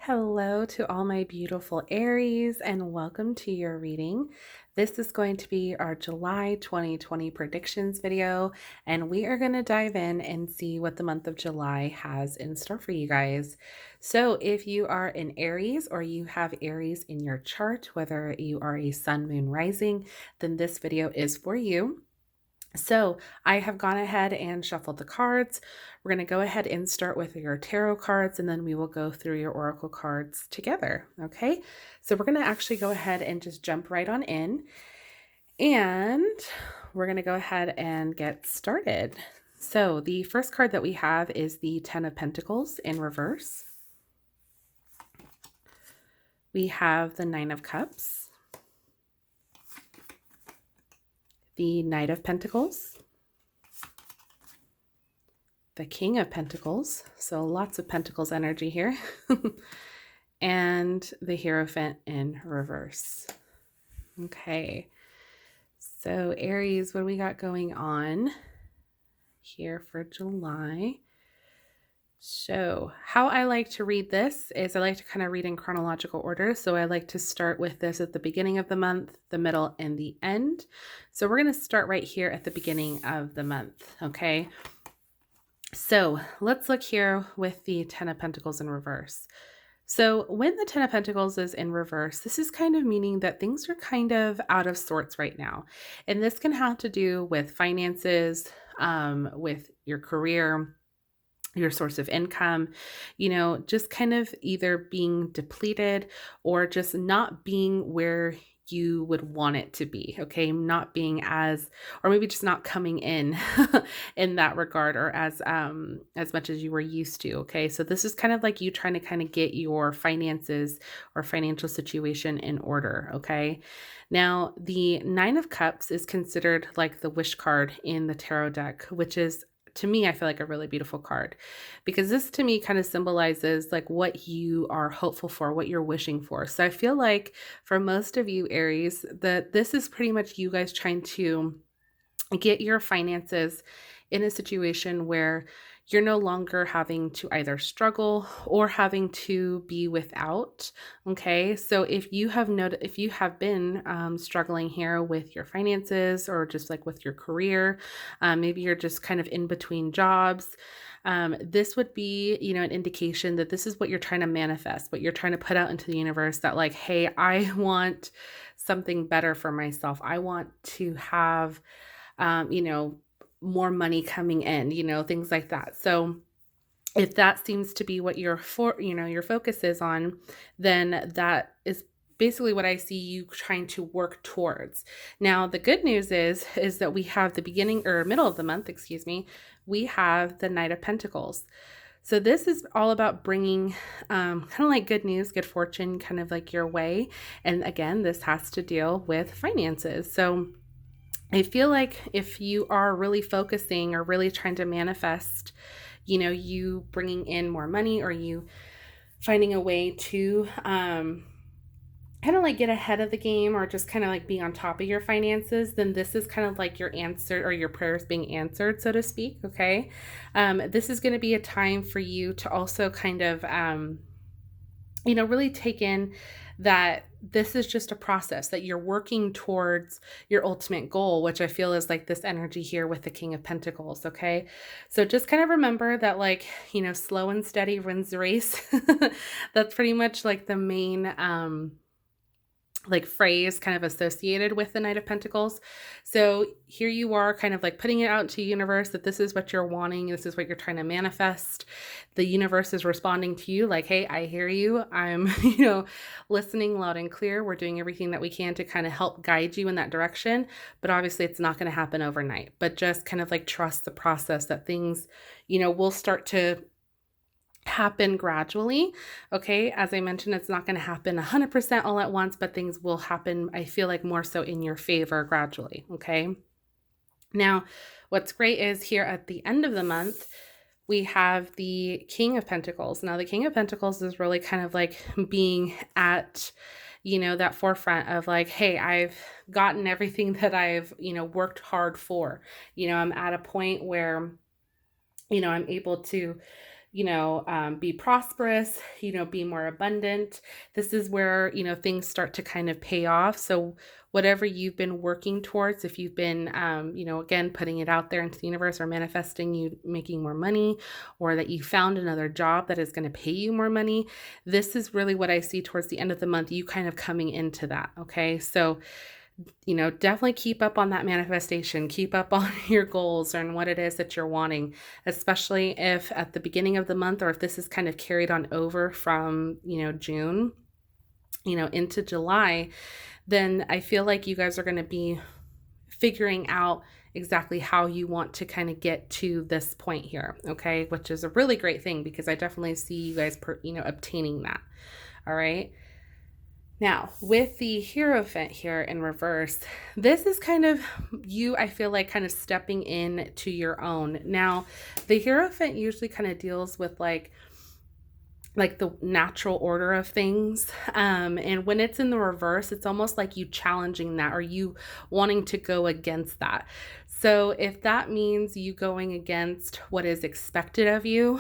Hello to all my beautiful Aries and welcome to your reading. This is going to be our July 2020 predictions video, and we are going to dive in and see what the month of July has in store for you guys. So if you are an Aries or you have Aries in your chart, whether you are a sun, moon, rising, then this video is for you. So I have gone ahead and shuffled the cards. We're going to go ahead and start with your tarot cards, and then we will go through your oracle cards together. Okay. So we're going to actually go ahead and just jump right on in, and we're going to go ahead and get started. So the first card that we have is the Ten of Pentacles in reverse. We have the Nine of Cups, the Knight of Pentacles, the King of Pentacles, so lots of Pentacles energy here, and the Hierophant in reverse. Okay, so Aries, what do we got going on here for July? So how I like to read this is I like to kind of read in chronological order. So I like to start with this at the beginning of the month, the middle, and the end. So we're going to start right here at the beginning of the month, okay? So let's look here with the Ten of Pentacles in reverse. So when the Ten of Pentacles is in reverse, this is kind of meaning that things are kind of out of sorts right now. And this can have to do with finances, with your career, your source of income, just kind of either being depleted or just not being where you would want it to be. Okay. Not being as, or maybe just not coming in in that regard, or as much as you were used to. Okay. So this is kind of like you trying to kind of get your finances or financial situation in order. Okay. Now, the Nine of Cups is considered like the wish card in the tarot deck, which is, to me, I feel like a really beautiful card, because this to me kind of symbolizes like what you are hopeful for, what you're wishing for. So I feel like for most of you Aries, that this is pretty much you guys trying to get your finances in a situation where you're no longer having to either struggle or having to be without. Okay. So if you have if you have been struggling here with your finances, or just like with your career, maybe you're just kind of in between jobs. This would be, an indication that this is what you're trying to manifest, what you're trying to put out into the universe, that like, hey, I want something better for myself. I want to have um, you know, more money coming in, things like that. So if that seems to be what your focus is on, then that is basically what I see you trying to work towards. Now, the good news is that we have the beginning or middle of the month, excuse me, we have the Knight of Pentacles. So this is all about bringing kind of like good news, good fortune, kind of like your way. And again, this has to deal with finances. So I feel like if you are really focusing or really trying to manifest, you bringing in more money, or you finding a way to kind of like get ahead of the game, or just kind of like be on top of your finances, then this is kind of like your answer, or your prayers being answered, so to speak. Okay. This is going to be a time for you to also kind of, really take in that this is just a process, that you're working towards your ultimate goal, which I feel is like this energy here with the King of Pentacles. Okay. So just kind of remember that, like, slow and steady wins the race. That's pretty much like the main, like phrase kind of associated with the Knight of Pentacles. So here you are kind of like putting it out to the universe that this is what you're wanting. This is what you're trying to manifest. The universe is responding to you like, hey, I hear you. I'm, listening loud and clear. We're doing everything that we can to kind of help guide you in that direction. But obviously it's not going to happen overnight, but just kind of like trust the process, that things, will start to happen gradually. Okay. As I mentioned, it's not going to happen 100% all at once, but things will happen, I feel like, more so in your favor gradually. Okay. Now, what's great is here at the end of the month, we have the King of Pentacles. Now, the King of Pentacles is really kind of like being at, that forefront of like, hey, I've gotten everything that I've, worked hard for. I'm at a point where, I'm able to be prosperous, be more abundant. This is where, things start to kind of pay off. So whatever you've been working towards, if you've been, again, putting it out there into the universe or manifesting you making more money, or that you found another job that is going to pay you more money, this is really what I see towards the end of the month, you kind of coming into that. Okay. So, definitely keep up on that manifestation, keep up on your goals and what it is that you're wanting, especially if at the beginning of the month, or if this is kind of carried on over from, June, into July, then I feel like you guys are going to be figuring out exactly how you want to kind of get to this point here. Okay. Which is a really great thing, because I definitely see you guys, obtaining that. All right. Now, with the Hierophant here in reverse, this is kind of you, I feel like, kind of stepping in to your own. Now, the Hierophant usually kind of deals with like the natural order of things. And when it's in the reverse, it's almost like you challenging that, or you wanting to go against that. So if that means you going against what is expected of you,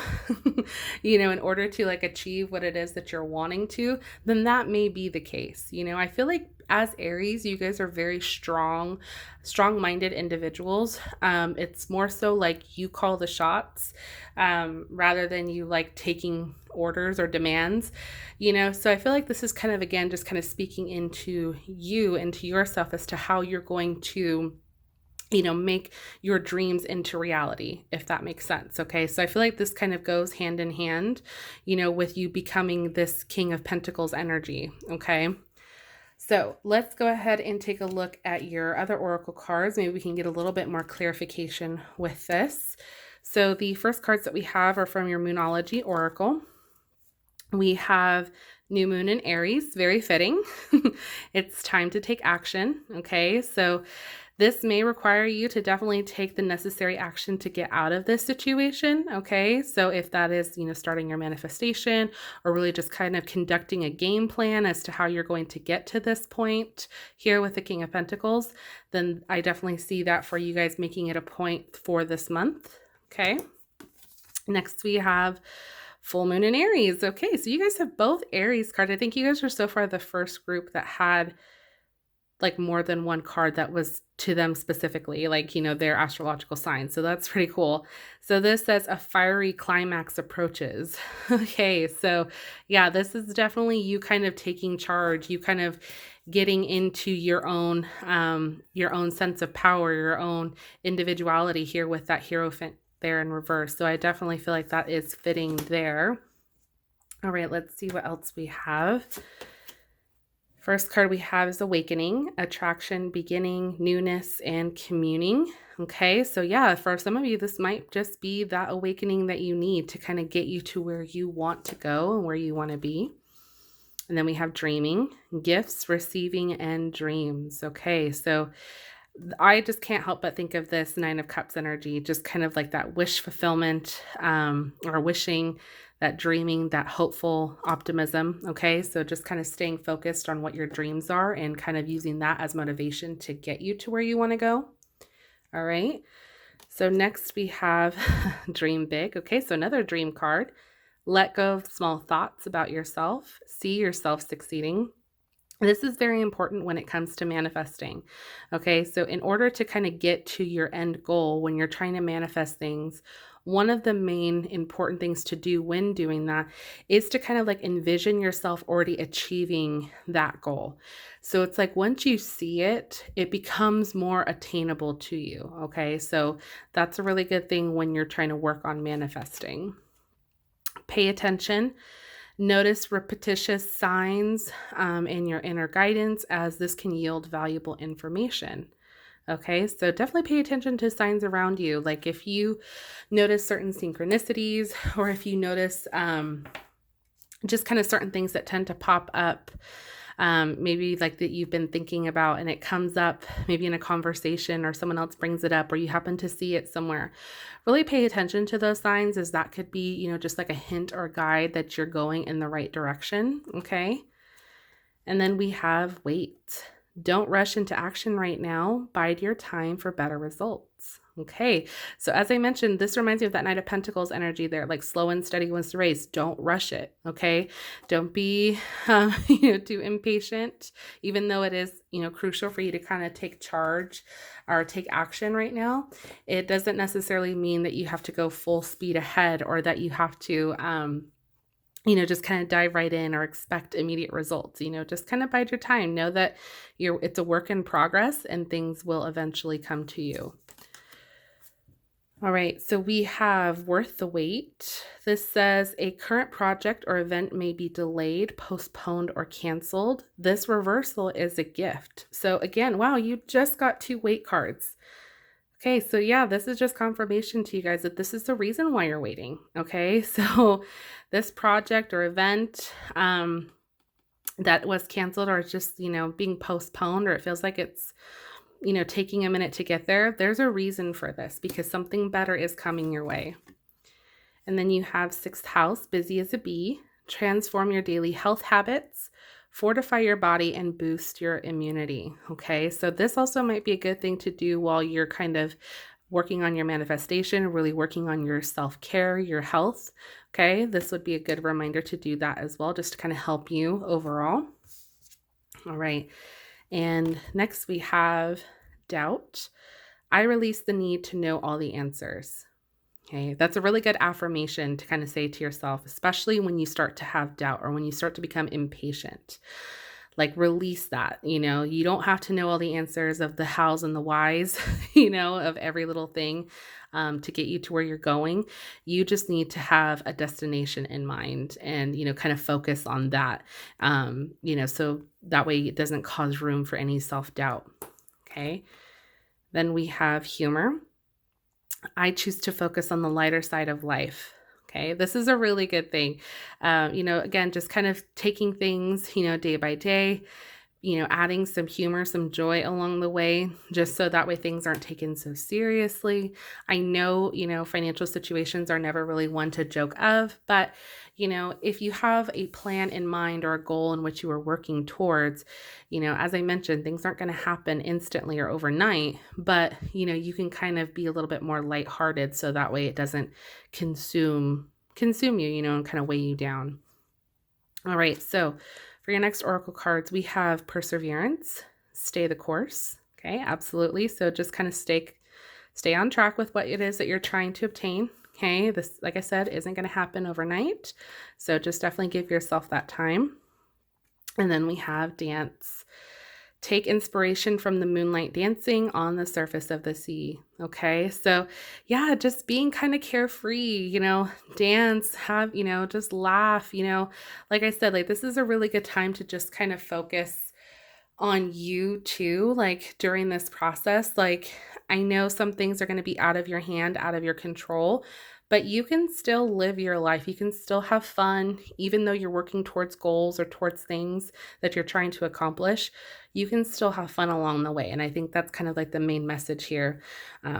in order to like achieve what it is that you're wanting to, then that may be the case. I feel like as Aries, you guys are very strong-minded individuals. It's more so like you call the shots, rather than you like taking orders or demands, so I feel like this is kind of, again, just kind of speaking into you, into yourself, as to how you're going to make your dreams into reality, if that makes sense. Okay. So I feel like this kind of goes hand in hand, with you becoming this King of Pentacles energy. Okay. So let's go ahead and take a look at your other oracle cards. Maybe we can get a little bit more clarification with this. So the first cards that we have are from your Moonology Oracle. We have New Moon in Aries, very fitting. It's time to take action. Okay. So this may require you to definitely take the necessary action to get out of this situation. Okay. So if that is, starting your manifestation, or really just kind of conducting a game plan as to how you're going to get to this point here with the King of Pentacles, then I definitely see that for you guys, making it a point for this month. Okay. Next we have Full Moon in Aries. Okay. So you guys have both Aries cards. I think you guys are so far the first group that had like more than one card that was to them specifically, like, their astrological sign. So that's pretty cool. So this says a fiery climax approaches. Okay. So yeah, this is definitely you kind of taking charge, you kind of getting into your own sense of power, your own individuality here with that Hierophant there in reverse. So I definitely feel like that is fitting there. All right, let's see what else we have. First card we have is Awakening, Attraction, Beginning, Newness, and Communing. Okay, so yeah, for some of you, this might just be that awakening that you need to kind of get you to where you want to go and where you want to be. And then we have Dreaming, Gifts, Receiving, and Dreams. Okay, so I just can't help but think of this Nine of Cups energy, just kind of like that wish fulfillment, or wishing, that dreaming, that hopeful optimism. Okay. So just kind of staying focused on what your dreams are and kind of using that as motivation to get you to where you want to go. All right. So next we have Dream Big. Okay. So another dream card. Let go of small thoughts about yourself. See yourself succeeding. This is very important when it comes to manifesting. Okay, so in order to kind of get to your end goal, when you're trying to manifest things, one of the main important things to do when doing that is to kind of like envision yourself already achieving that goal. So it's like once you see it, it becomes more attainable to you. Okay, so that's a really good thing when you're trying to work on manifesting. Pay attention. Notice repetitious signs in your inner guidance, as this can yield valuable information. Okay, so definitely pay attention to signs around you. Like if you notice certain synchronicities, or if you notice just kind of certain things that tend to pop up, maybe like that you've been thinking about and it comes up maybe in a conversation, or someone else brings it up, or you happen to see it somewhere, really pay attention to those signs, as that could be, just like a hint or a guide that you're going in the right direction. Okay. And then we have wait. Don't rush into action right now. Bide your time for better results. Okay, so as I mentioned, this reminds me of that Knight of Pentacles energy there, like slow and steady wins the race. Don't rush it, okay? Don't be, too impatient, even though it is, crucial for you to kind of take charge or take action right now. It doesn't necessarily mean that you have to go full speed ahead or that you have to, just kind of dive right in or expect immediate results. Just kind of bide your time. Know that it's a work in progress and things will eventually come to you. All right, so we have worth the wait. This says a current project or event may be delayed, postponed, or canceled. This reversal is a gift. So again, wow, you just got 2 wait cards. Okay, so yeah, this is just confirmation to you guys that this is the reason why you're waiting. Okay, so this project or event that was canceled or just, being postponed, or it feels like it's taking a minute to get there, there's a reason for this because something better is coming your way. And then you have 6th house, busy as a bee, transform your daily health habits, fortify your body, and boost your immunity. Okay, so this also might be a good thing to do while you're kind of working on your manifestation, really working on your self-care, your health. Okay, this would be a good reminder to do that as well, just to kind of help you overall. All right. And next we have doubt. I release the need to know all the answers. Okay, that's a really good affirmation to kind of say to yourself, especially when you start to have doubt or when you start to become impatient. Like release that, you don't have to know all the answers of the hows and the whys, of every little thing to get you to where you're going. You just need to have a destination in mind and, kind of focus on that, so that way it doesn't cause room for any self-doubt. Okay. Then we have humor. I choose to focus on the lighter side of life. Okay, this is a really good thing. Again, just kind of taking things, day by day, adding some humor, some joy along the way, just so that way things aren't taken so seriously. I know, financial situations are never really one to joke of, but, if you have a plan in mind or a goal in which you are working towards, as I mentioned, things aren't going to happen instantly or overnight, but, you can kind of be a little bit more lighthearted so that way it doesn't consume you, and kind of weigh you down. All right, so for your next oracle cards, we have perseverance, stay the course. Okay, absolutely. So just kind of stay on track with what it is that you're trying to obtain. Okay, this, like I said, isn't going to happen overnight. So just definitely give yourself that time. And then we have dance. Take inspiration from the moonlight dancing on the surface of the sea. Okay, so yeah, just being kind of carefree, dance, have, just laugh, like I said, like this is a really good time to just kind of focus on you too, like during this process. Like I know some things are going to be out of your hand, out of your control, but you can still live your life. You can still have fun, even though you're working towards goals or towards things that you're trying to accomplish. You can still have fun along the way. And I think that's kind of like the main message here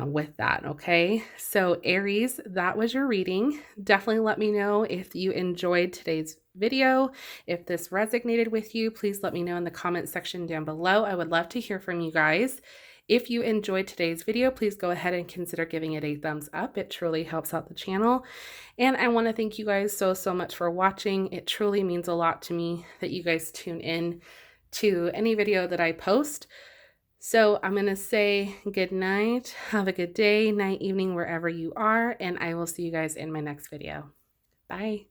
with that. Okay. So Aries, that was your reading. Definitely let me know if you enjoyed today's video. If this resonated with you, please let me know in the comment section down below. I would love to hear from you guys. If you enjoyed today's video, please go ahead and consider giving it a thumbs up. It truly helps out the channel. And I want to thank you guys so much for watching. It truly means a lot to me that you guys tune in to any video that I post. So I'm going to say good night. Have a good day, night, evening, wherever you are. And I will see you guys in my next video. Bye.